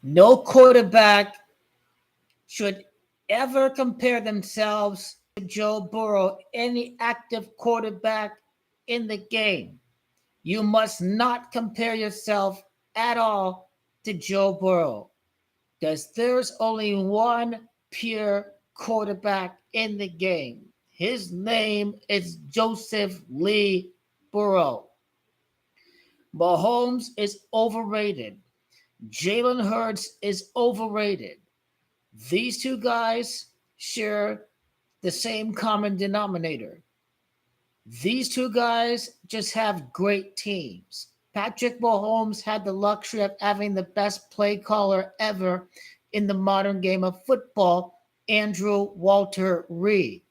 No quarterback should ever compare themselves to Joe Burrow, any active quarterback in the game. You must not compare yourself at all to Joe Burrow because there's only one pure quarterback in the game. His name is Joseph Lee Burrow. Mahomes is overrated. Jalen Hurts is overrated. These two guys share the same common denominator. These two guys just have great teams. Patrick Mahomes had the luxury of having the best play caller ever in the modern game of football, Andrew Walter Reed.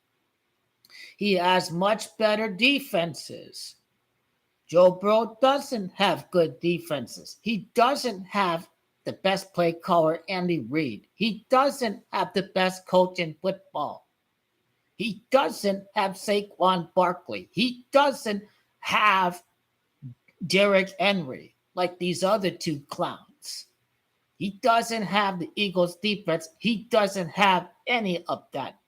He has much better defenses. Joe Burrow doesn't have good defenses. He doesn't have the best play caller, Andy Reid. He doesn't have the best coach in football. He doesn't have Saquon Barkley. He doesn't have Derrick Henry like these other two clowns. He doesn't have the Eagles defense. He doesn't have any of that.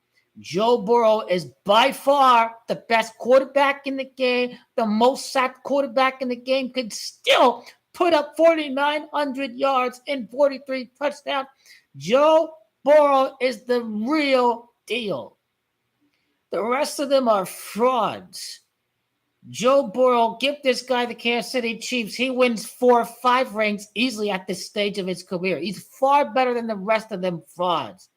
Joe Burrow is by far the best quarterback in the game. The most sacked quarterback in the game could still put up 4,900 yards and 43 touchdowns. Joe Burrow is the real deal. The rest of them are frauds. Joe Burrow, give this guy the Kansas City Chiefs. He wins 4 or 5 rings easily at this stage of his career. He's far better than the rest of them frauds,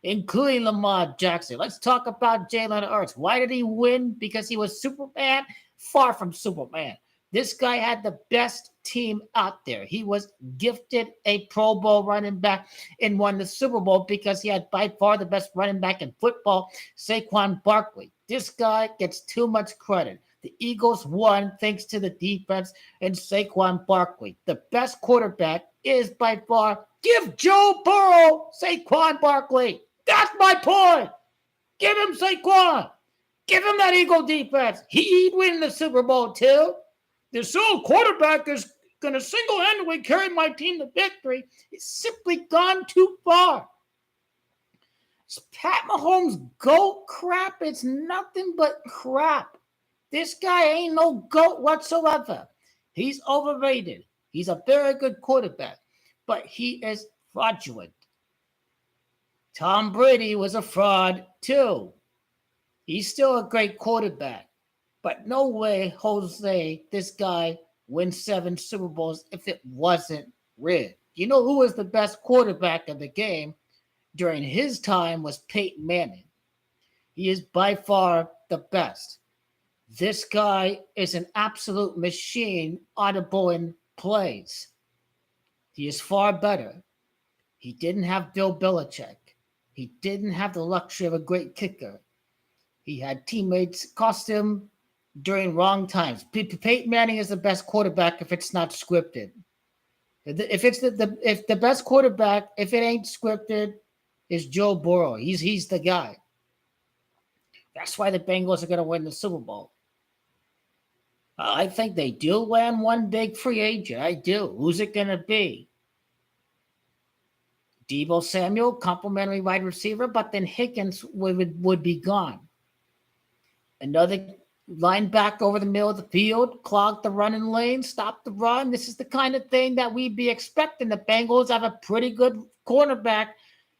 including Lamar Jackson. Let's talk about Jalen Hurts. Why did he win? Because he was Superman? Far from Superman. This guy had the best team out there. He was gifted a Pro Bowl running back and won the Super Bowl because he had by far the best running back in football, Saquon Barkley. This guy gets too much credit. The Eagles won thanks to the defense and Saquon Barkley. The best quarterback is by far, give Joe Burrow Saquon Barkley. That's my point. Give him Saquon. Give him that Eagle defense. He'd win the Super Bowl too. This sole quarterback is going to single-handedly carry my team to victory. It's simply gone too far. It's Pat Mahomes' GOAT crap. It's nothing but crap. This guy ain't no GOAT whatsoever. He's overrated. He's a very good quarterback, but he is fraudulent. Tom Brady was a fraud too. He's still a great quarterback, but no way, Jose, this guy wins 7 Super Bowls if it wasn't rigged. You know who was the best quarterback of the game during his time was Peyton Manning. He is by far the best. This guy is an absolute machine audible plays. He is far better. He didn't have Bill Belichick. He didn't have the luxury of a great kicker. He had teammates cost him during wrong times. Peyton Manning is the best quarterback if it's not scripted. If it's if the best quarterback, if it ain't scripted, is Joe Burrow. He's the guy. That's why the Bengals are going to win the Super Bowl. I think they do land one big free agent. I do. Who's it going to be? Deebo Samuel, complimentary wide receiver, but then Higgins would be gone. Another linebacker over the middle of the field, clog the running lane, stop the run. This is the kind of thing that we'd be expecting. The Bengals have a pretty good cornerback,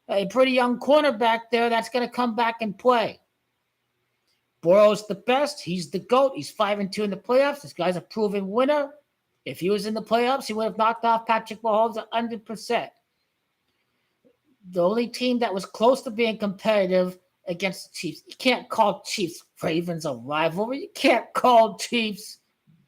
a pretty young cornerback there that's going to come back and play. Burrow's the best. He's the GOAT. He's 5-2 in the playoffs. This guy's a proven winner. If he was in the playoffs, he would have knocked off Patrick Mahomes 100%. The only team that was close to being competitive against the Chiefs. You can't call Chiefs Ravens a rivalry. You can't call Chiefs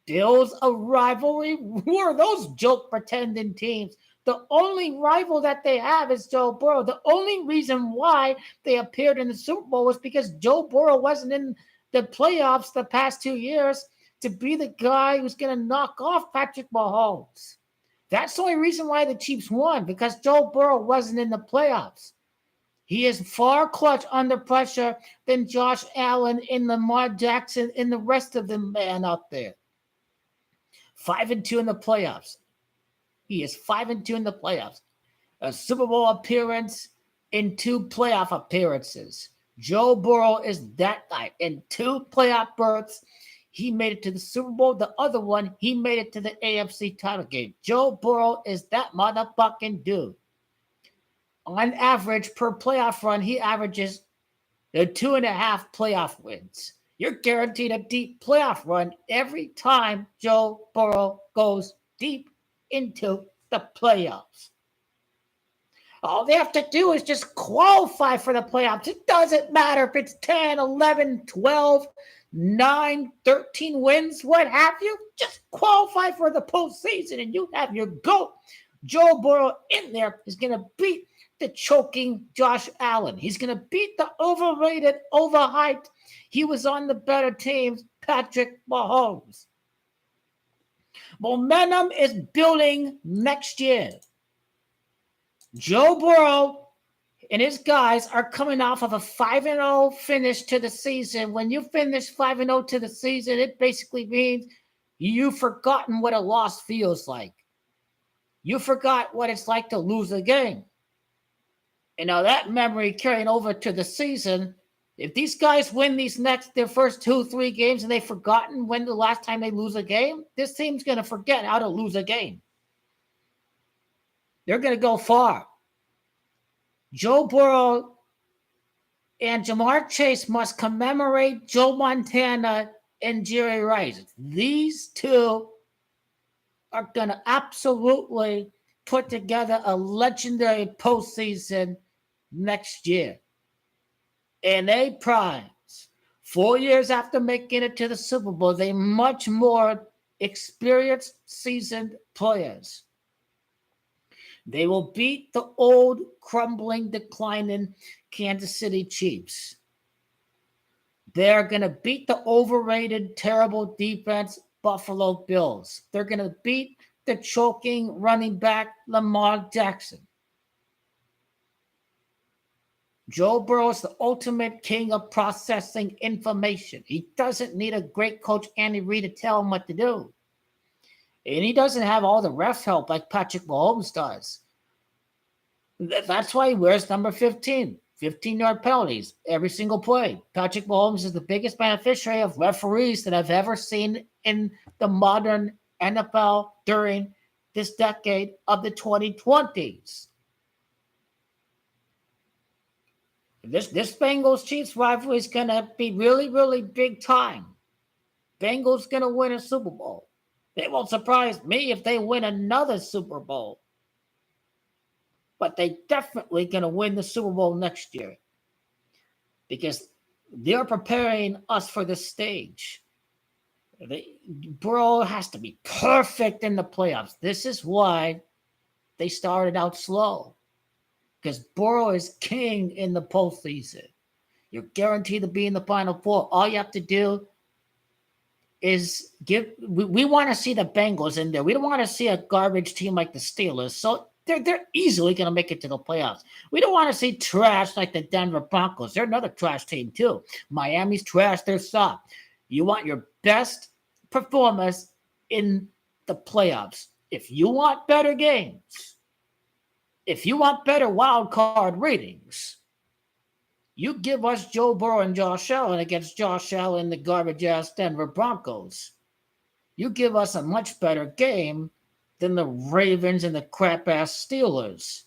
Bills a rivalry. Who are those joke pretending teams? The only rival that they have is Joe Burrow. The only reason why they appeared in the Super Bowl was because Joe Burrow wasn't in the playoffs the past 2 years to be the guy who's going to knock off Patrick Mahomes. That's the only reason why the Chiefs won, because Joe Burrow wasn't in the playoffs. He is far clutch under pressure than Josh Allen and Lamar Jackson and the rest of the man out there. 5-2 in the playoffs. He is 5-2 in the playoffs. a Super Bowl appearance, in 2 playoff appearances. Joe Burrow is that guy. In 2 playoff berths, he made it to the Super Bowl. The other one, he made it to the AFC title game. Joe Burrow is that motherfucking dude. On average, per playoff run, he averages the 2.5 playoff wins. You're guaranteed a deep playoff run every time Joe Burrow goes deep into the playoffs. All they have to do is just qualify for the playoffs. It doesn't matter if it's 10, 11, 12, 9, 13 wins, what have you. Just qualify for the postseason and you have your GOAT. Joe Burrow in there is going to beat the choking Josh Allen. He's going to beat the overrated, overhyped, he was on the better teams, Patrick Mahomes. Momentum is building next year. Joe Burrow and his guys are coming off of a 5-0 finish to the season. When you finish 5-0 to the season, it basically means you've forgotten what a loss feels like. You forgot what it's like to lose a game. And now that memory carrying over to the season, if these guys win their first 2-3 games and they've forgotten when the last time they lose a game, this team's going to forget how to lose a game. They're going to go far. Joe Burrow and Jamar Chase must commemorate Joe Montana and Jerry Rice. These two are going to absolutely put together a legendary postseason next year. And they prize 4 years after making it to the Super Bowl, they much more experienced, seasoned players. They will beat the old, crumbling, declining Kansas City Chiefs. They're going to beat the overrated, terrible defense Buffalo Bills. They're going to beat the choking running back Lamar Jackson. Joe Burrow is the ultimate king of processing information. He doesn't need a great coach, Andy Reid, to tell him what to do. And he doesn't have all the ref help like Patrick Mahomes does. That's why he wears number 15. 15-yard penalties every single play. Patrick Mahomes is the biggest beneficiary of referees that I've ever seen in the modern NFL during this decade of the 2020s. This Bengals-Chiefs rivalry is going to be really, really big time. Bengals going to win a Super Bowl. It won't surprise me if they win another Super Bowl. But they definitely going to win the Super Bowl next year. Because they're preparing us for the stage. Burrow has to be perfect in the playoffs. This is why they started out slow. Because Burrow is king in the postseason. You're guaranteed to be in the Final Four. All you have to do is we want to see the Bengals in there. We don't want to see a garbage team like the Steelers. So they're easily going to make it to the playoffs. We don't want to see trash like the Denver Broncos. They're another trash team too. Miami's trash. They're soft. You want your best performance in the playoffs. If you want better games, if you want better wild card ratings, you give us Joe Burrow and Josh Allen against Josh Allen, the garbage-ass Denver Broncos. You give us a much better game than the Ravens and the crap-ass Steelers.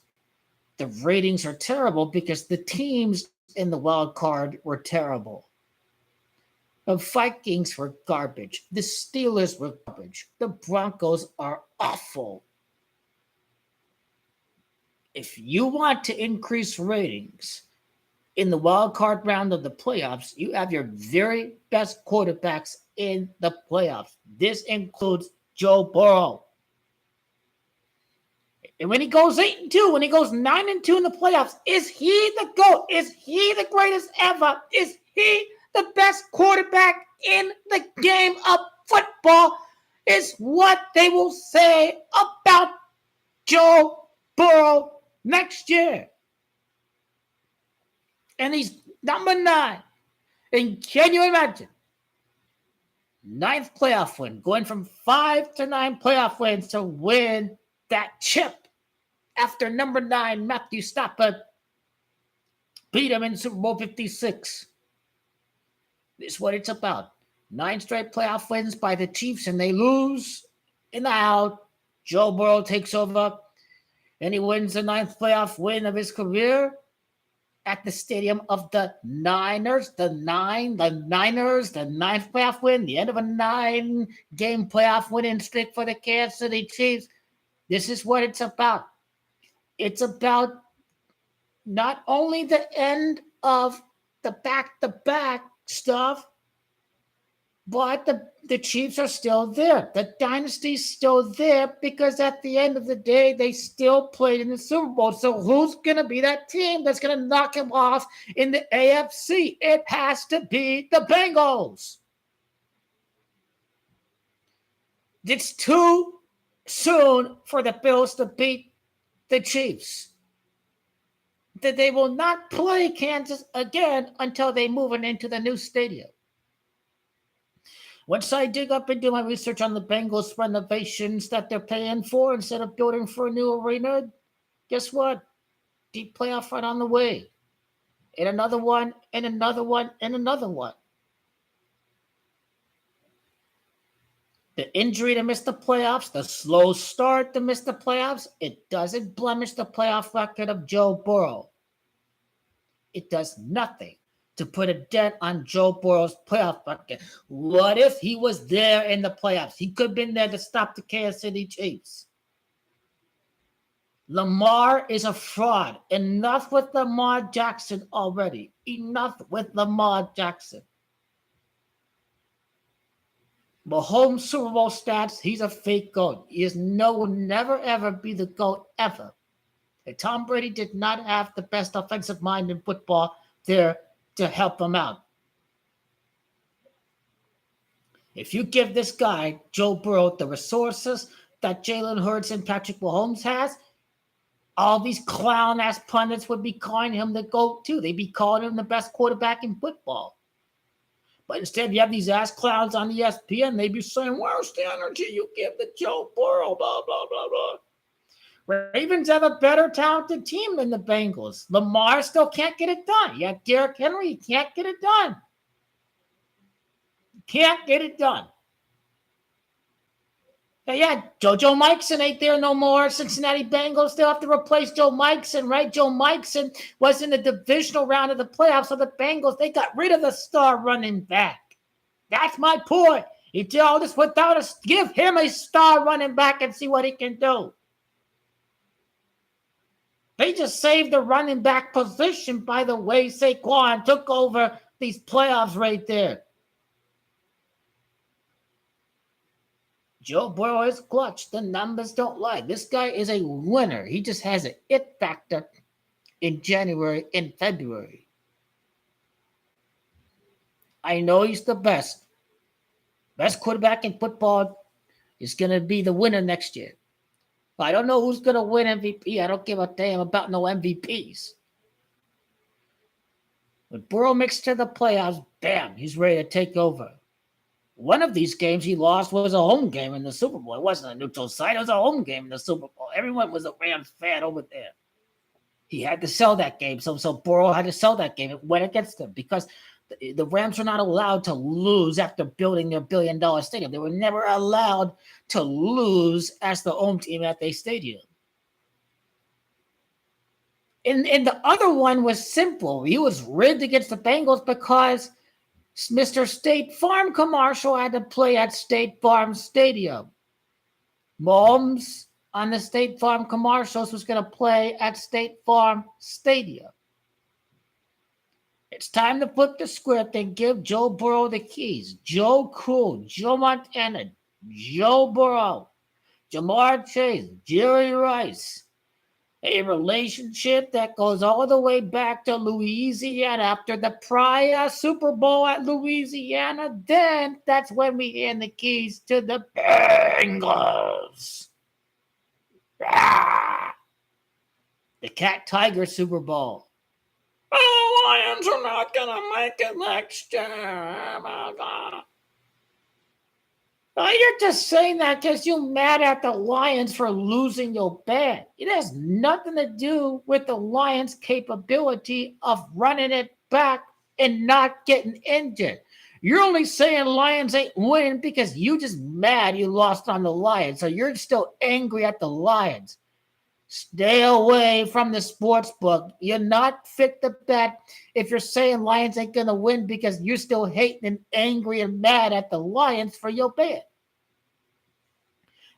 The ratings are terrible because the teams in the wild card were terrible. The Vikings were garbage. The Steelers were garbage. The Broncos are awful. If you want to increase ratings in the wild card round of the playoffs, you have your very best quarterbacks in the playoffs. This includes Joe Burrow. And when he goes 8-2, when he goes 9-2 in the playoffs, is he the GOAT? Is he the greatest ever? Is he the best quarterback in the game of football? Is what they will say about Joe Burrow next year. And he's number 9. And can you imagine? 9th playoff win, going from 5 to 9 playoff wins to win that chip after number 9, Matthew Stafford, beat him in Super Bowl 56. This is what it's about. 9 straight playoff wins by the Chiefs, and they lose in the out. Joe Burrow takes over, and he wins the 9th playoff win of his career at the stadium of the Niners. The Niners, the 9th playoff win, the end of a 9-game playoff winning streak for the Kansas City Chiefs. This is what it's about. It's about not only the end of the back-to-back stuff, but the Chiefs are still there. The dynasty's still there because at the end of the day, they still played in the Super Bowl. So who's going to be that team that's going to knock him off in the AFC? It has to be the Bengals. It's too soon for the Bills to beat the Chiefs. That they will not play Kansas again until they move it into the new stadium. Once I dig up and do my research on the Bengals renovations that they're paying for instead of building for a new arena, guess what? Deep playoff run on the way. And another one, and another one, and another one. The injury to miss the playoffs, the slow start to miss the playoffs, it doesn't blemish the playoff record of Joe Burrow. It does nothing to put a dent on Joe Burrow's playoff record. What if he was there in the playoffs? He could have been there to stop the Kansas City Chiefs. Lamar is a fraud. Enough with Lamar Jackson already. Enough with Lamar Jackson. Mahomes Super Bowl stats, he's a fake GOAT. He will never, ever be the GOAT ever. And Tom Brady did not have the best offensive mind in football there to help him out. If you give this guy, Joe Burrow, the resources that Jalen Hurts and Patrick Mahomes has, all these clown-ass pundits would be calling him the GOAT too. They'd be calling him the best quarterback in football. But instead, you have these ass clowns on ESPN. They'd be saying, where's the energy you give to Joe Burrow, blah, blah, blah, blah. Ravens have a better talented team than the Bengals. Lamar still can't get it done. You have Derrick Henry, he can't get it done. Can't get it done. Yeah, Joe Mixon ain't there no more. Cincinnati Bengals still have to replace Joe Mixon, right? Joe Mixon was in the divisional round of the playoffs, so the Bengals, they got rid of the star running back. That's my point. You do all this without give him a star running back and see what he can do. They just saved the running back position by the way Saquon took over these playoffs right there. Joe Burrow is clutch. The numbers don't lie. This guy is a winner. He just has an it factor in January and February. I know he's the best. Best quarterback in football is going to be the winner next year. I don't know who's going to win MVP. I don't give a damn about no MVPs. When Burrow makes it to the playoffs, bam, he's ready to take over. One of these games he lost was a home game in the Super Bowl. It wasn't a neutral site. It was a home game in the Super Bowl. Everyone was a Rams fan over there. He had to sell that game. So Burrow had to sell that game. It went against him because the Rams were not allowed to lose after building their billion-dollar stadium. They were never allowed to lose as the home team at their stadium. And the other one was simple. He was rigged against the Bengals because Mr. State Farm commercial had to play at State Farm Stadium. Mahomes on the State Farm commercials was going to play at State Farm Stadium. It's time to flip the script and give Joe Burrow the keys. Joe Cool, Joe Montana, Joe Burrow, Jamar Chase, Jerry Rice. A relationship that goes all the way back to Louisiana after the prior Super Bowl at Louisiana. Then that's when we hand the keys to the Bengals. Ah! The Cat-Tiger Super Bowl. Oh, Lions are not going to make it next year. Oh, God. Oh, you're just saying that because you're mad at the Lions for losing your bet. It has nothing to do with the Lions' capability of running it back and not getting injured. You're only saying Lions ain't winning because you just mad you lost on the Lions. So you're still angry at the Lions. Stay away from the sports book. You're not fit to bet if you're saying Lions ain't going to win because you're still hating and angry and mad at the Lions for your bet.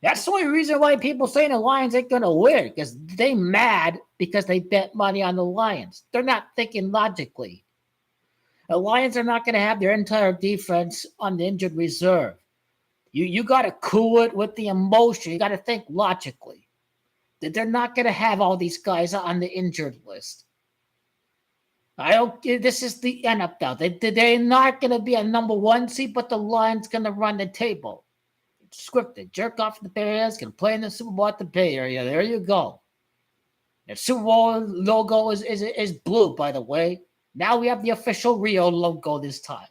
That's the only reason why people saying the Lions ain't going to win, because they mad because they bet money on the Lions. They're not thinking logically. The Lions are not going to have their entire defense on the injured reserve. You got to cool it with the emotion. You got to think logically. That they're not going to have all these guys on the injured list. This is the NFL. They're not going to be a number one seed, but the Lions going to run the table. Scripted. Jerk off the Bay Area, can play in the Super Bowl at the Bay Area. There you go. The Super Bowl logo is blue, by the way. Now we have the official Rio logo this time.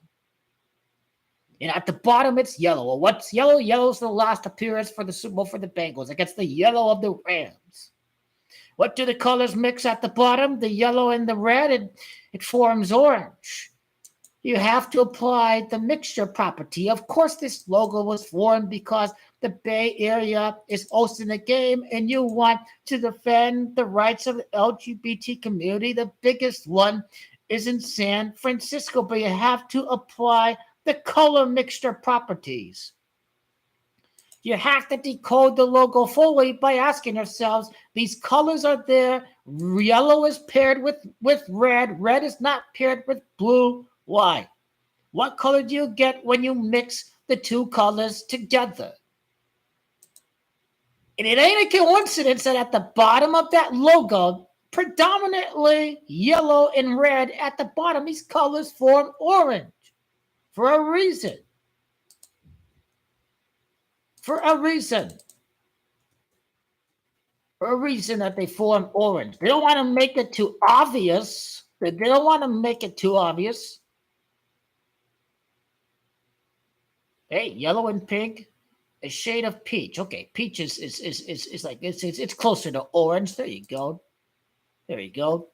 And at the bottom, it's yellow. Well, what's yellow? Yellow's the last appearance for the Super Bowl for the Bengals against the yellow of the Rams. What do the colors mix at the bottom? The yellow and the red, it forms orange. You have to apply the mixture property. Of course, this logo was formed because the Bay Area is hosting the game and you want to defend the rights of the LGBT community. The biggest one is in San Francisco, but you have to apply the color mixture properties. You have to decode the logo fully by asking yourselves, these colors are there. Yellow is paired with red. Red is not paired with blue. Why? What color do you get when you mix the two colors together? And it ain't a coincidence that at the bottom of that logo, predominantly yellow and red, at the bottom, these colors form orange for a reason. For a reason that they form orange. They don't want to make it too obvious. They don't want to make it too obvious. Hey, yellow and pink, a shade of peach. Okay, peach is like it's closer to orange. There you go. There you go.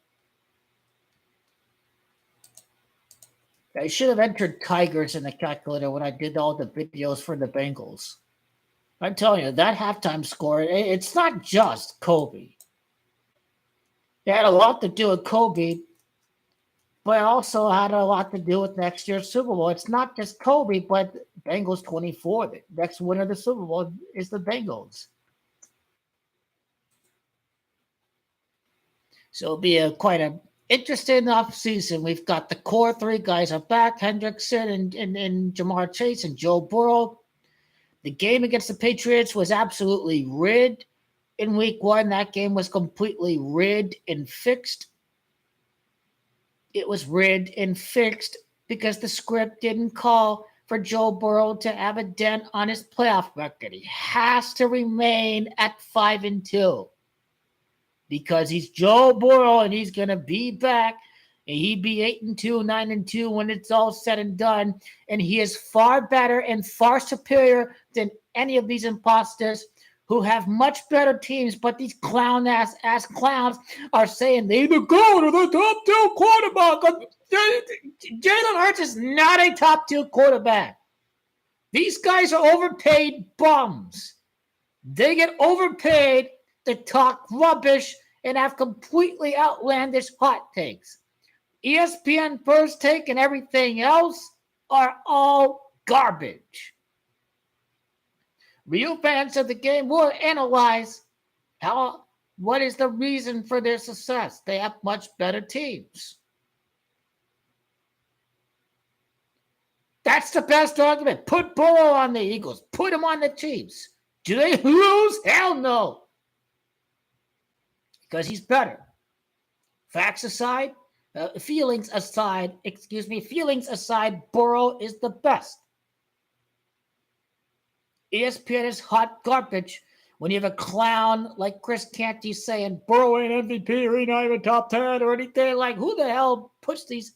I should have entered tigers in the calculator when I did all the videos for the Bengals. I'm telling you, that halftime score, it's not just Kobe. It had a lot to do with Kobe, but it also had a lot to do with next year's Super Bowl. It's not just Kobe, but Bengals 24. The next winner of the Super Bowl is the Bengals. So it'll be quite an interesting offseason. We've got the core three guys are back, Hendrickson and Jamar Chase and Joe Burrow. The game against the Patriots was absolutely rigged in week one. That game was completely rigged and fixed. It was rigged and fixed because the script didn't call for Joe Burrow to have a dent on his playoff record. He has to remain at 5-2 because he's Joe Burrow and he's going to be back. And he'd be 8-2, 9-2 when it's all said and done. And he is far better and far superior than any of these imposters who have much better teams. But these clown-ass clowns are saying they either go to the top two quarterback. Jalen Hurts is not a top two quarterback. These guys are overpaid bums. They get overpaid to talk rubbish and have completely outlandish hot takes. ESPN First Take and everything else are all garbage. Real fans of the game will analyze what is the reason for their success. They have much better teams. That's the best argument. Put Burrow on the Eagles. Put him on the Chiefs. Do they lose? Hell no. Because he's better. Facts aside, feelings aside, Burrow is the best. ESPN is hot garbage when you have a clown like Chris Canty saying Burrow ain't MVP or he's not even top 10 or anything. Like, who the hell puts these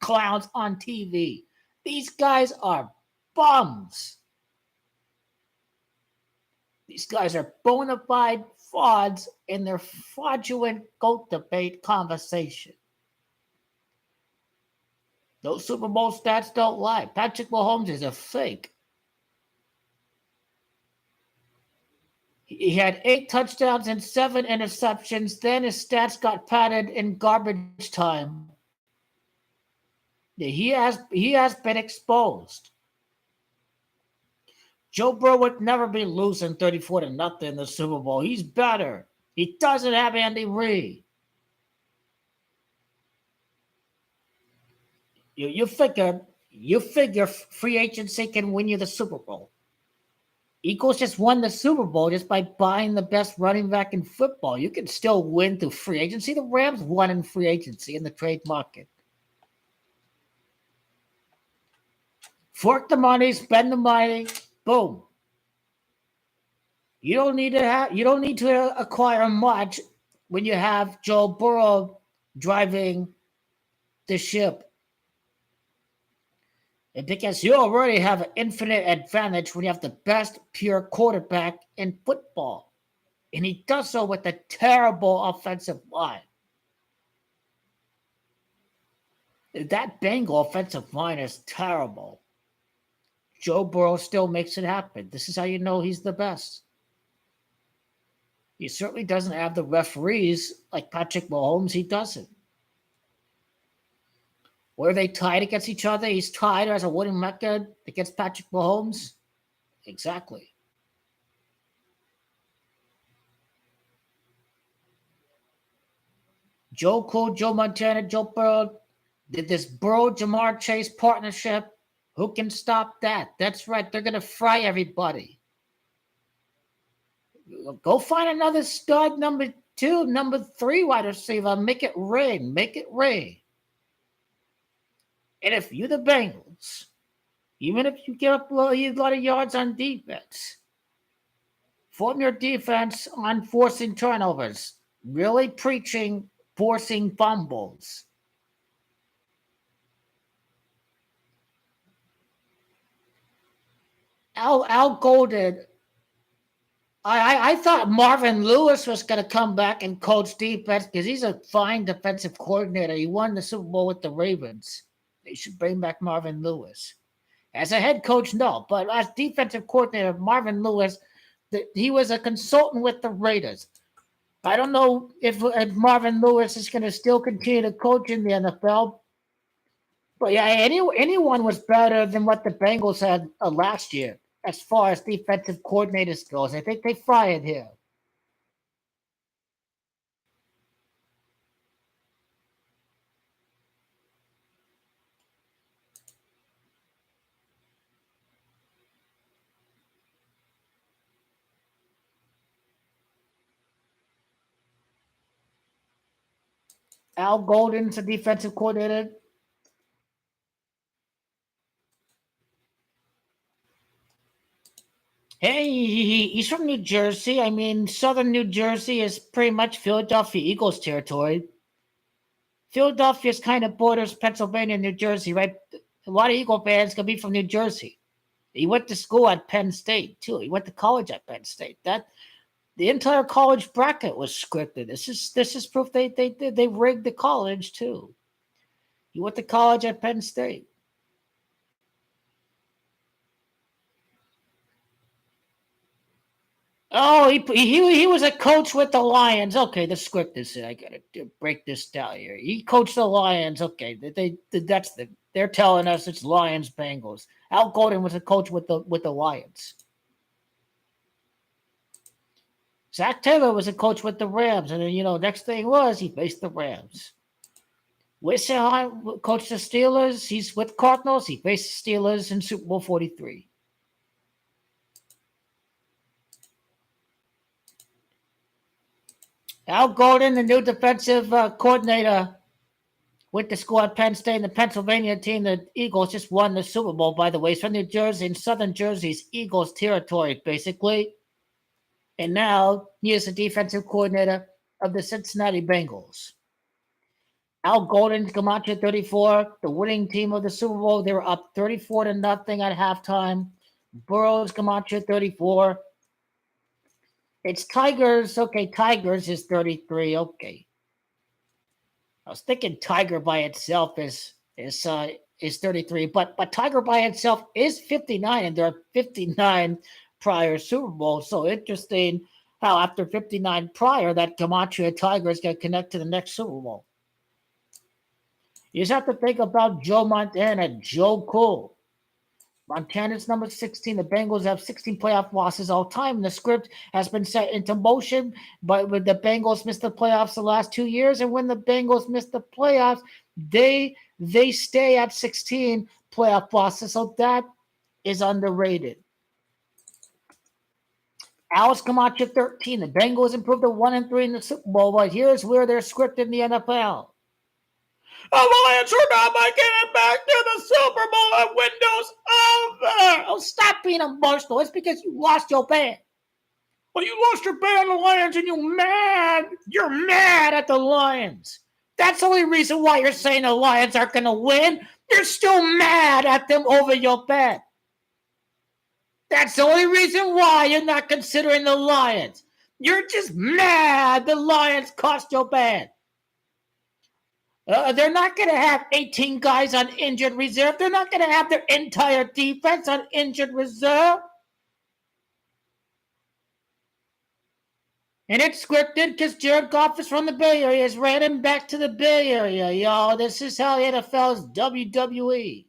clowns on TV? These guys are bums. These guys are bona fide frauds in their fraudulent GOAT debate conversation. Those Super Bowl stats don't lie. Patrick Mahomes is a fake. He had 8 touchdowns and 7 interceptions. Then his stats got padded in garbage time. He has been exposed. Joe Burrow would never be losing 34-0 in the Super Bowl. He's better. He doesn't have Andy Reid. You figure free agency can win you the Super Bowl. Eagles just won the Super Bowl just by buying the best running back in football. You can still win through free agency. The Rams won in free agency in the trade market. Fork the money, spend the money, boom. You don't need to acquire much when you have Joe Burrow driving the ship. And because you already have an infinite advantage when you have the best pure quarterback in football. And he does so with a terrible offensive line. That Bengal offensive line is terrible. Joe Burrow still makes it happen. This is how you know he's the best. He certainly doesn't have the referees like Patrick Mahomes. He doesn't. Were they tied against each other? He's tied as a winning record against Patrick Mahomes? Exactly. Joe Cool, Joe Montana, Joe Burrow did this Burrow-Jamar Chase partnership. Who can stop that? That's right. They're going to fry everybody. Go find another stud number 2, number 3 wide receiver. Make it rain. Make it rain. And if you're the Bengals, even if you give up a lot of yards on defense, form your defense on forcing turnovers, really preaching forcing fumbles. Al Golden, I thought Marvin Lewis was going to come back and coach defense because he's a fine defensive coordinator. He won the Super Bowl with the Ravens. They should bring back Marvin Lewis. As a head coach, no. But as defensive coordinator, Marvin Lewis, he was a consultant with the Raiders. I don't know if Marvin Lewis is going to still continue to coach in the NFL. But yeah, anyone was better than what the Bengals had last year as far as defensive coordinators goes. I think they fired him. Al Golden's a defensive coordinator. Hey, he's from New Jersey. I mean, southern New Jersey is pretty much Philadelphia Eagles territory. Philadelphia is kind of borders Pennsylvania and New Jersey, right? A lot of Eagle fans can be from New Jersey. He went to school at Penn State, too. He went to college at Penn State. The entire college bracket was scripted. This is proof they rigged the college, too. He went to college at Penn State. Oh, he was a coach with the Lions. Okay, the script is it. I gotta break this down here. He coached the Lions. Okay, they're telling us it's Lions Bengals. Al Golden was a coach with the Lions. Zach Taylor was a coach with the Rams, and then next thing was he faced the Rams. Wissahan coached the Steelers. He's with Cardinals. He faced the Steelers in Super Bowl 43. Al Golden, the new defensive coordinator, went to school at Penn State, and the Pennsylvania team, the Eagles, just won the Super Bowl, by the way. It's from New Jersey, and Southern Jersey's Eagles territory, basically. And now he is the defensive coordinator of the Cincinnati Bengals. Al Golden's Camacho 34, the winning team of the Super Bowl. They were up 34-0 at halftime. Burrow's Camacho 34. It's Tigers. Okay, Tigers is 33. Okay. I was thinking Tiger by itself is 33, but Tiger by itself is 59, and there are 59 prior Super Bowls. So interesting how after 59 prior, that Gematria Tigers get connected to the next Super Bowl. You just have to think about Joe Montana, Joe Cool. Montana's number 16. The Bengals have 16 playoff losses all time. The script has been set into motion, but when the Bengals missed the playoffs the last 2 years, and when the Bengals miss the playoffs, they stay at 16 playoff losses. So that is underrated. Alex Camacho 13. The Bengals improved to 1-3 in the Super Bowl, but here's where they're scripted in the NFL. The Lions are not making it back to the Super Bowl and windows over. Oh, stop being emotional. It's because you lost your bet. Well, you lost your bet on the Lions and you're mad. You're mad at the Lions. That's the only reason why you're saying the Lions aren't going to win. You're still mad at them over your bet. That's the only reason why you're not considering the Lions. You're just mad the Lions cost your bet. They're not going to have 18 guys on injured reserve. They're not going to have their entire defense on injured reserve. And it's scripted because Jared Goff is from the Bay Area. He's ran him back to the Bay Area, y'all. This is how the NFL's WWE.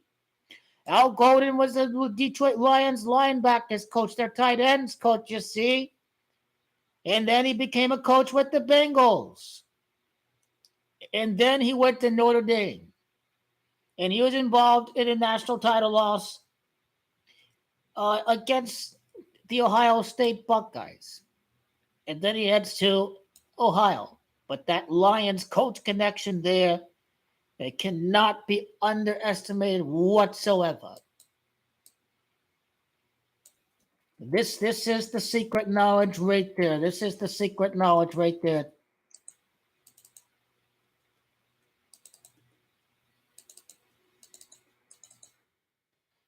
Al Golden was the Detroit Lions linebackers coach, their tight ends coach, you see. And then he became a coach with the Bengals. And then he went to Notre Dame. And he was involved in a national title loss against the Ohio State Buckeyes. And then he heads to Ohio. But that Lions coach connection there, it cannot be underestimated whatsoever. This is the secret knowledge right there. This is the secret knowledge right there.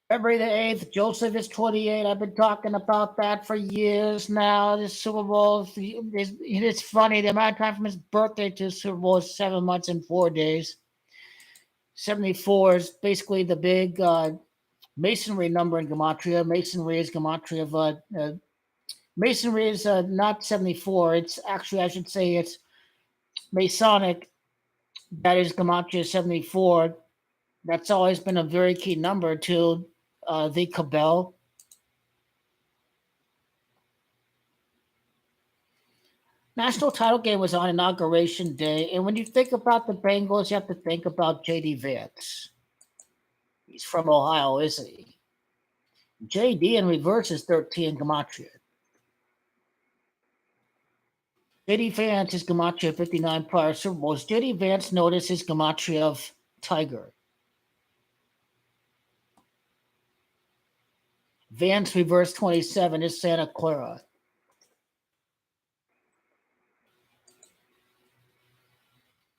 February the 8th, Joseph is 28. I've been talking about that for years now. This Super Bowl, it's funny. The amount of time from his birthday to Super Bowl is 7 months and 4 days. 74 is basically the big masonry number in Gematria. Masonry is Gematria of Masonry is not 74. It's actually, I should say, it's Masonic. That is Gematria 74. That's always been a very key number to the Cabell. National title game was on Inauguration Day. And when you think about the Bengals, you have to think about J.D. Vance. He's from Ohio, isn't he? J.D. in reverse is 13 Gematria. J.D. Vance is Gematria 59 prior Super Bowls. J.D. Vance notices Gematria of Tiger. Vance reverse 27 is Santa Clara.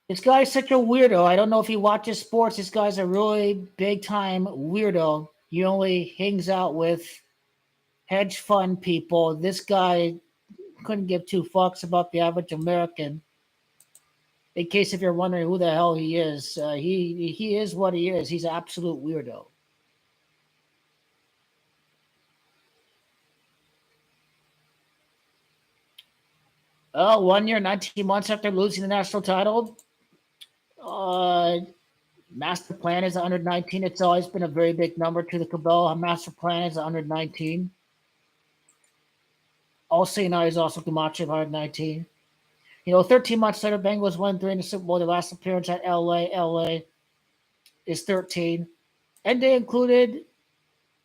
This guy's such a weirdo. I don't know if he watches sports. This guy's a really big time weirdo. He only hangs out with hedge fund people. This guy couldn't give two fucks about the average American. In case if you're wondering who the hell he is, he is what he is. He's an absolute weirdo. Oh, 1 year, 19 months after losing the national title, master plan is 119. It's always been a very big number to the Cabell. Master plan is 119. All St. is also Gematria 119. 13 months later, Bengals won 3 in the Super Bowl. Their last appearance at LA. LA is 13. And they included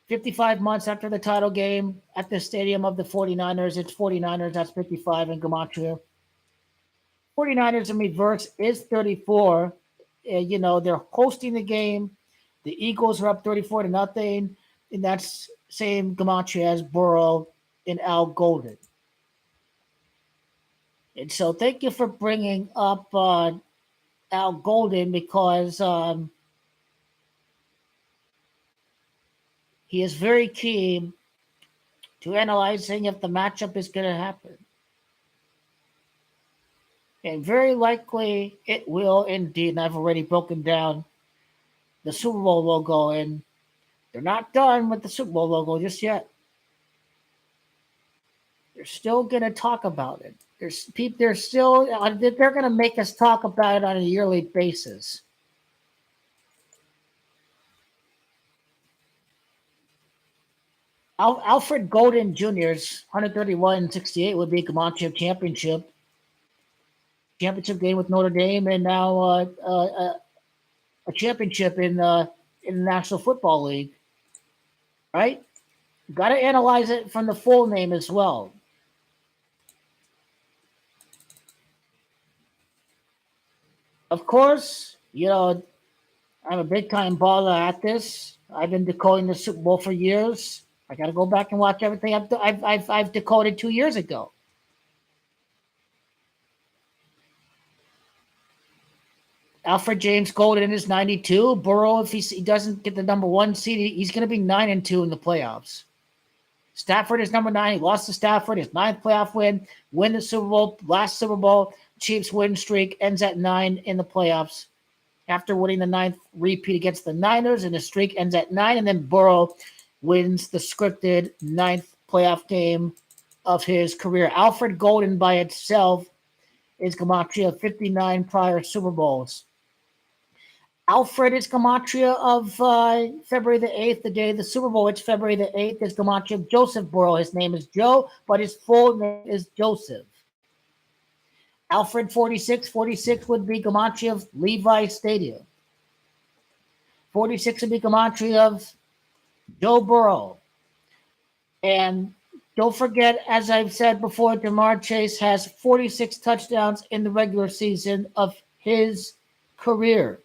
55 months after the title game at the stadium of the 49ers. It's 49ers, that's 55 in Gematria. 49ers in reverse is 34. They're hosting the game. The Eagles are up 34-0. And that's same Gematria as Burrow and Al Golden. And so thank you for bringing up Al Golden because he is very keen to analyzing if the matchup is going to happen. And very likely it will indeed. And I've already broken down the Super Bowl logo, and they're not done with the Super Bowl logo just yet. They're still going to talk about it. There's people. They're still. They're going to make us talk about it on a yearly basis. Alfred Golden Jr.'s 131-68 would be Comanche championship game with Notre Dame, and now a championship in the National Football League. Right? Got to analyze it from the full name as well. Of course, I'm a big time baller at this. I've been decoding the Super Bowl for years. I got to go back and watch everything I've decoded 2 years ago. Alfred James Golden is 92. Burrow, if he doesn't get the number one seed, he's going to be 9-2 in the playoffs. Stafford is number 9. He lost to Stafford. His 9th playoff win the Super Bowl. Last Super Bowl, Chiefs win streak ends at 9 in the playoffs. After winning the 9th repeat against the Niners, and the streak ends at 9, and then Burrow wins the scripted 9th playoff game of his career. Alfred Golden by itself is gematria of 59 prior Super Bowls. Alfred is gematria of February the 8th, the day of the Super Bowl. It's February the 8th. Is gematria of Joseph Burrow. His name is Joe, but his full name is Joseph. Alfred 46 would be gematria of Levi Stadium. 46 would be gematria of Joe Burrow. And don't forget, as I've said before, Jamar Chase has 46 touchdowns in the regular season of his career.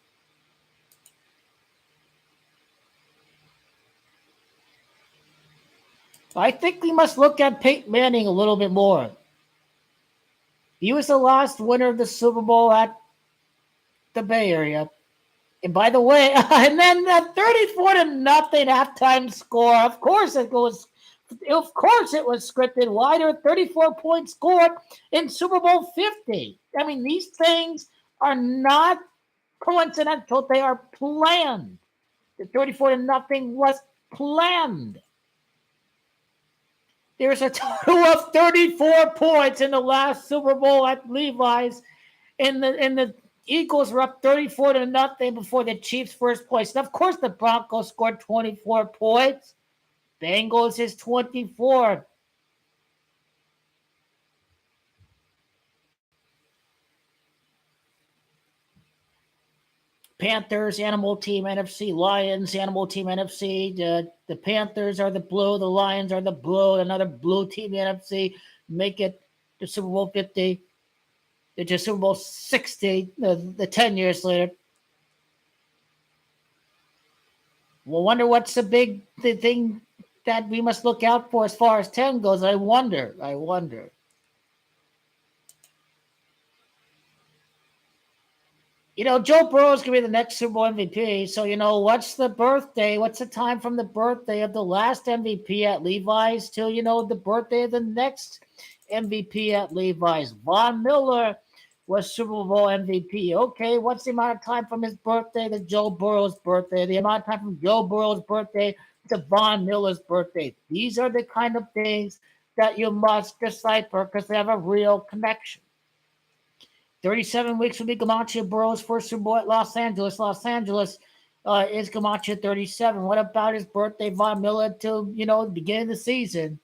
I think we must look at Peyton Manning a little bit more. He was the last winner of the Super Bowl at the Bay Area. And by the way, and then the 34-0 halftime score. Of course it was scripted. Why there 34 points scored in Super Bowl 50? I mean, these things are not coincidental. They are planned. The 34-0 was planned. There's a total of 34 points in the last Super Bowl at Levi's. In the Eagles were up 34-0 before the Chiefs' first place. And of course, the Broncos scored 24 points. Bengals is 24. Panthers, Animal Team NFC. Lions, Animal Team NFC. The Panthers are the blue. The Lions are the blue. Another blue team NFC. Make it to Super Bowl 50. To Super Bowl 60, the 10 years later. We'll wonder what's the thing that we must look out for as far as 10 goes. I wonder. Joe Burrow is going to be the next Super Bowl MVP. So, what's the birthday? What's the time from the birthday of the last MVP at Levi's till, the birthday of the next MVP at Levi's? Von Miller was Super Bowl MVP. Okay, what's the amount of time from his birthday to Joe Burrow's birthday? The amount of time from Joe Burrow's birthday to Von Miller's birthday. These are the kind of things that you must decipher because they have a real connection. 37 weeks would be gematria Burrow's first Super Bowl at Los Angeles. Los Angeles is gematria 37. What about his birthday, Von Miller, till, the beginning of the season?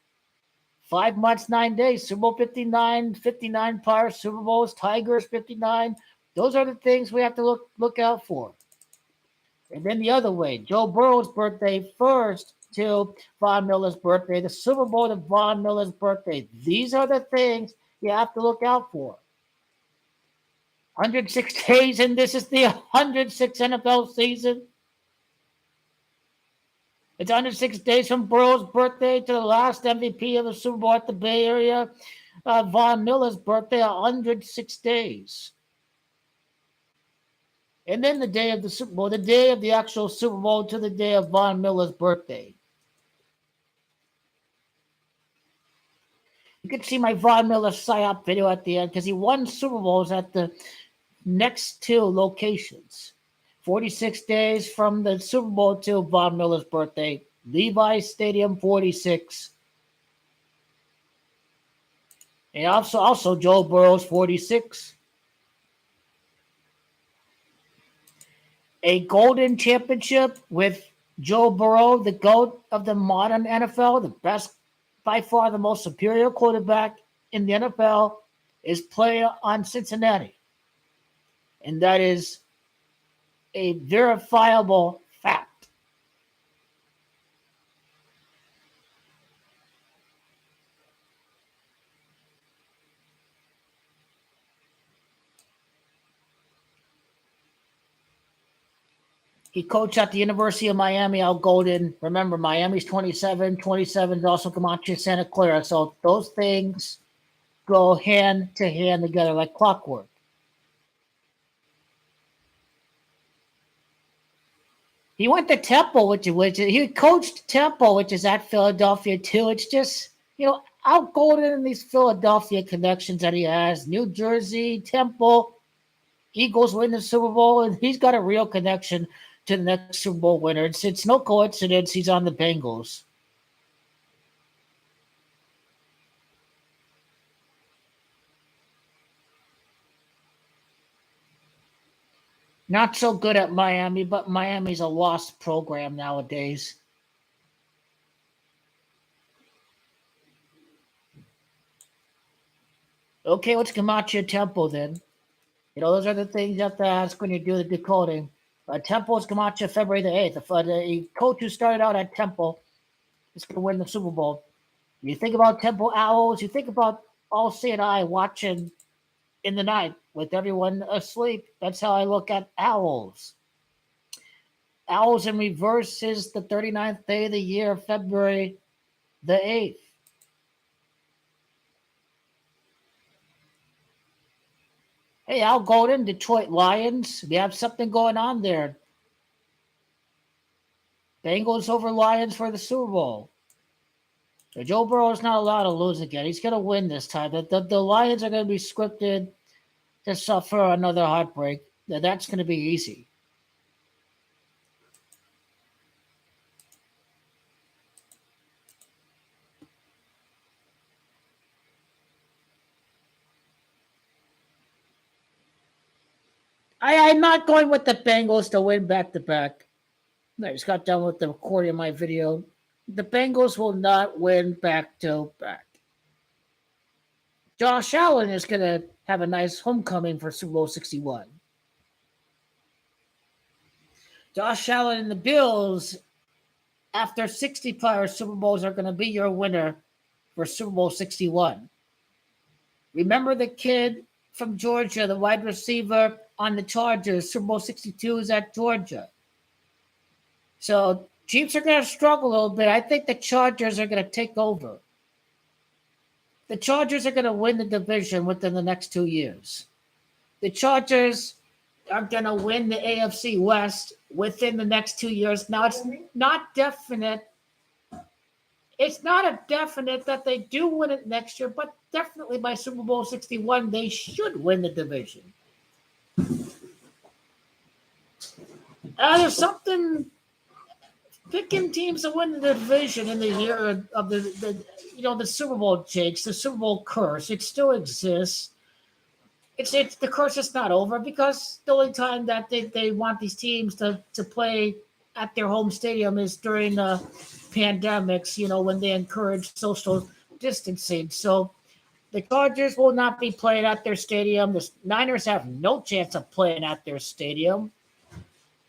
5 months, 9 days. Super Bowl 59 prior Super Bowls. Tigers 59. Those are the things we have to look out for. And then the other way, Joe Burrow's birthday first till Von Miller's birthday. The Super Bowl to Von Miller's birthday. These are the things you have to look out for. 106 days, and this is the 106th NFL season. It's 106 days from Burrow's birthday to the last MVP of the Super Bowl at the Bay Area. Von Miller's birthday, 106 days. And then the day of the Super Bowl, the day of the actual Super Bowl to the day of Von Miller's birthday. You can see my Von Miller psyop video at the end because he won Super Bowls at the next two locations. 46 days from the Super Bowl to Von Miller's birthday. Levi's Stadium 46. And also Joe Burrow's 46. A golden championship with Joe Burrow, the GOAT of the modern NFL, the best, by far the most superior quarterback in the NFL, is playing on Cincinnati. And that is a verifiable fact. He coached at the University of Miami, Al Golden. Remember, Miami's 27. 27 is also Camacho Santa Clara. So those things go hand to hand together like clockwork. He went to Temple, which he coached Temple, which is at Philadelphia too. It's just, Al Golden and these Philadelphia connections that he has. New Jersey, Temple, Eagles win the Super Bowl, and he's got a real connection to the next Super Bowl winner. It's no coincidence he's on the Bengals. Not so good at Miami, but Miami's a lost program nowadays. Okay, let's Camacho Temple then. Those are the things you have to ask when you do the decoding. Temple's Camacho February the 8th. The coach who started out at Temple is going to win the Super Bowl. You think about Temple Owls, you think about all CNI watching in the night with everyone asleep. That's how I look at Owls. Owls in reverse is the 39th day of the year, February the 8th. Hey, Al Golden, Detroit Lions. We have something going on there. Bengals over Lions for the Super Bowl. So Joe Burrow is not allowed to lose again. He's going to win this time. The Lions are going to be scripted to suffer another heartbreak. That's going to be easy. I'm not going with the Bengals to win back-to-back. I just got done with the recording of my video. The Bengals will not win back-to-back. Josh Allen is going to have a nice homecoming for Super Bowl 61. Josh Allen and the Bills, after 60 prior Super Bowls, are going to be your winner for Super Bowl 61. Remember the kid from Georgia, the wide receiver on the Chargers? Super Bowl 62 is at Georgia. So Chiefs are going to struggle a little bit. I think the Chargers are going to take over. The Chargers are going to win the division within the next 2 years. The Chargers are going to win the AFC West within the next 2 years. Now, it's not definite. It's not a definite that they do win it next year, but definitely by Super Bowl 61, they should win the division. There's something picking teams to win the division in the year of the Super Bowl jinx, the Super Bowl curse. It still exists. It's the curse is not over because the only time that they want these teams to play at their home stadium is during pandemics, when they encourage social distancing. So the Chargers will not be playing at their stadium. The Niners have no chance of playing at their stadium.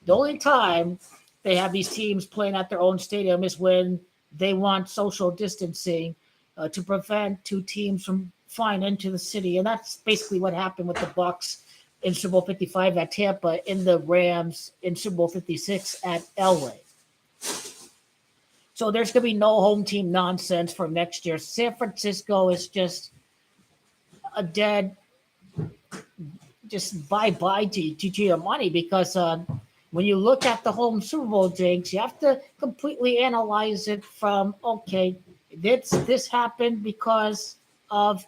The only time they have these teams playing at their own stadium is when they want social distancing to prevent two teams from flying into the city. And that's basically what happened with the Bucs in Super Bowl 55 at Tampa, in the Rams in Super Bowl 56 at Elway. So there's going to be no home team nonsense for next year. San Francisco is just a dead, just bye-bye to your money because when you look at the home Super Bowl jinx, you have to completely analyze it from, okay, this happened because of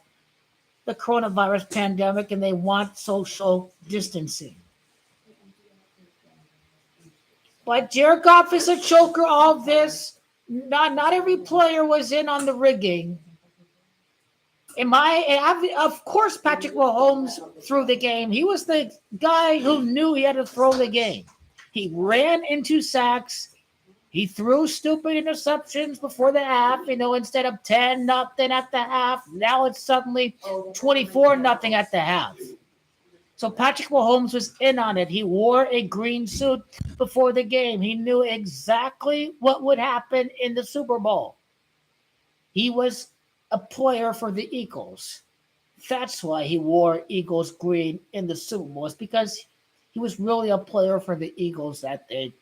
the coronavirus pandemic and they want social distancing. But Jared Goff is a choker. All this, not every player was in on the rigging. Of course, Patrick Mahomes threw the game. He was the guy who knew he had to throw the game. He ran into sacks. He threw stupid interceptions before the half. Instead of 10-0 at the half, now it's suddenly 24-0 at the half. So Patrick Mahomes was in on it. He wore a green suit before the game. He knew exactly what would happen in the Super Bowl. He was a player for the Eagles. That's why he wore Eagles green in the Super Bowl. It's because he was really a player for the Eagles that day.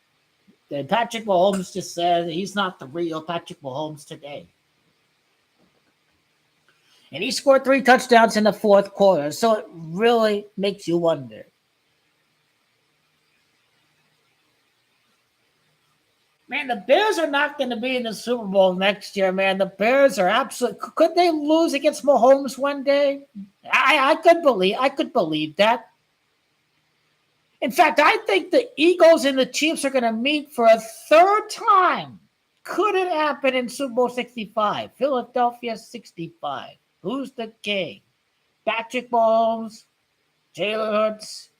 Then Patrick Mahomes just said he's not the real Patrick Mahomes today. And he scored 3 touchdowns in the fourth quarter. So it really makes you wonder. Man, the Bears are not going to be in the Super Bowl next year, man. The Bears are absolutely... Could they lose against Mahomes one day? I could believe that. In fact, I think the Eagles and the Chiefs are going to meet for a third time. Could it happen in Super Bowl 65? Philadelphia 65. Who's the king? Patrick Mahomes, Jalen Hurts,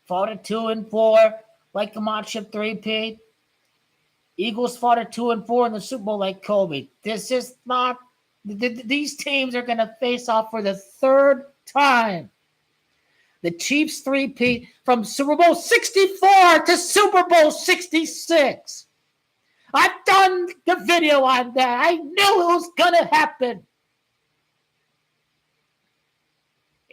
fought at 2-4 like Comanche 3-P. Eagles fought at 2-4 in the Super Bowl like Kobe. This is not. These teams are going to face off for the third time. The Chiefs 3-P from Super Bowl 64 to Super Bowl 66. I've done the video on that. I knew it was going to happen.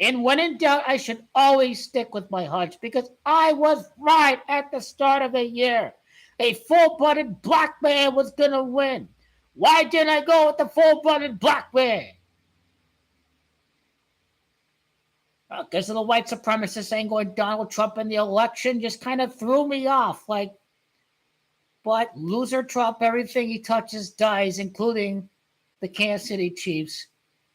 And when in doubt, I should always stick with my hunch because I was right at the start of the year. A full-blooded black man was going to win. Why didn't I go with the full-blooded black man? Because of the white supremacists ain't going Donald Trump in the election just kind of threw me off. But loser Trump, everything he touches dies, including the Kansas City Chiefs.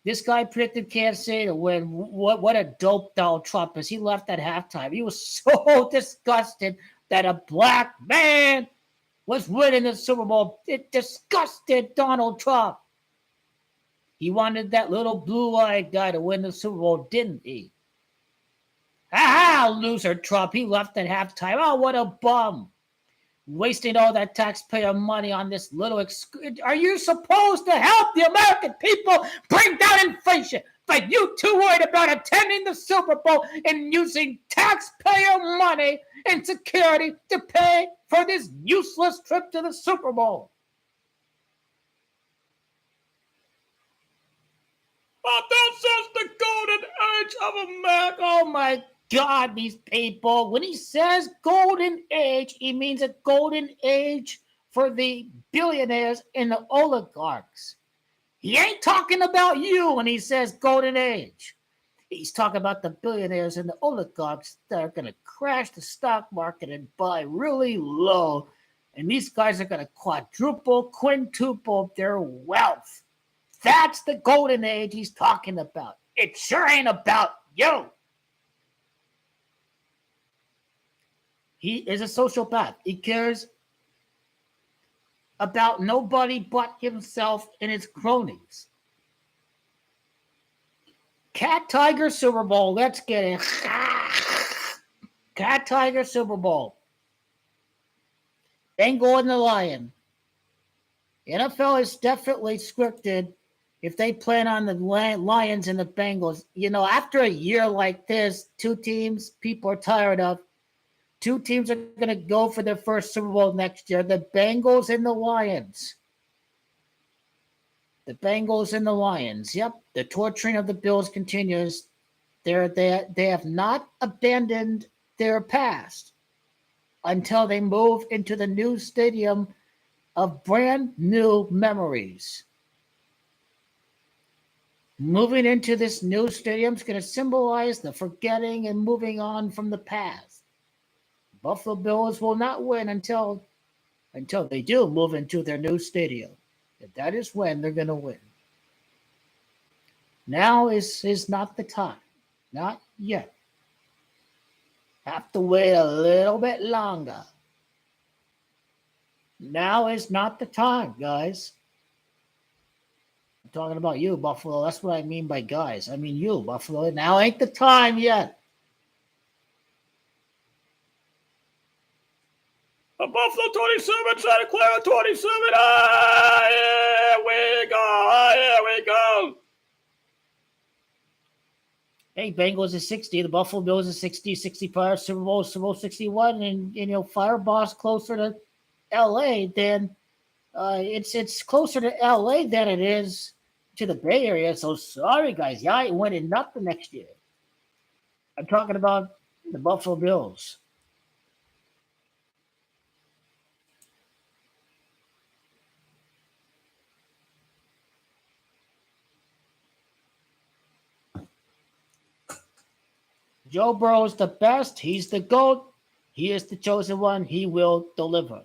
This guy predicted Kansas City to win. What a dope Donald Trump is. He left at halftime. He was so disgusted that a black man was winning the Super Bowl. It disgusted Donald Trump. He wanted that little blue-eyed guy to win the Super Bowl, didn't he? Loser Trump. He left at halftime. Oh, what a bum. Wasting all that taxpayer money on this little... Are you supposed to help the American people bring down inflation? But you too worried about attending the Super Bowl and using taxpayer money and security to pay for this useless trip to the Super Bowl. Oh, this is the golden age of America. Oh, my God, these people. When he says golden age, he means a golden age for the billionaires and the oligarchs. He ain't talking about you when he says golden age. He's talking about the billionaires and the oligarchs that are going to crash the stock market and buy really low. And these guys are going to quadruple, quintuple their wealth. That's the golden age he's talking about. It sure ain't about you. He is a sociopath. He cares about nobody but himself and his cronies. Cat Tiger Super Bowl. Let's get it. Cat Tiger Super Bowl. Bengal and the Lion. NFL is definitely scripted if they plan on the Lions and the Bengals. After a year like this, two teams people are tired of. Two teams are going to go for their first Super Bowl next year. The Bengals and the Lions. The Bengals and the Lions. Yep, the torturing of the Bills continues. They have not abandoned their past until they move into the new stadium of brand new memories. Moving into this new stadium is going to symbolize the forgetting and moving on from the past. Buffalo Bills will not win until they do move into their new stadium. And that is when they're going to win. Now is not the time. Not yet. Have to wait a little bit longer. Now is not the time, guys. I'm talking about you, Buffalo. That's what I mean by guys. I mean you, Buffalo. Now ain't the time yet. A Buffalo 27 Santa Clara 27. Ah, here we go. Ah, here we go. Hey, Bengals is 60. The Buffalo Bills is 60, 65. Super Bowl 61. And, Fireboss closer to LA than it's closer to LA than it is to the Bay Area. So sorry, guys. Y'all ain't winning nothing next year. I'm talking about the Buffalo Bills. Joe Burrow is the best. He's the GOAT. He is the chosen one. He will deliver.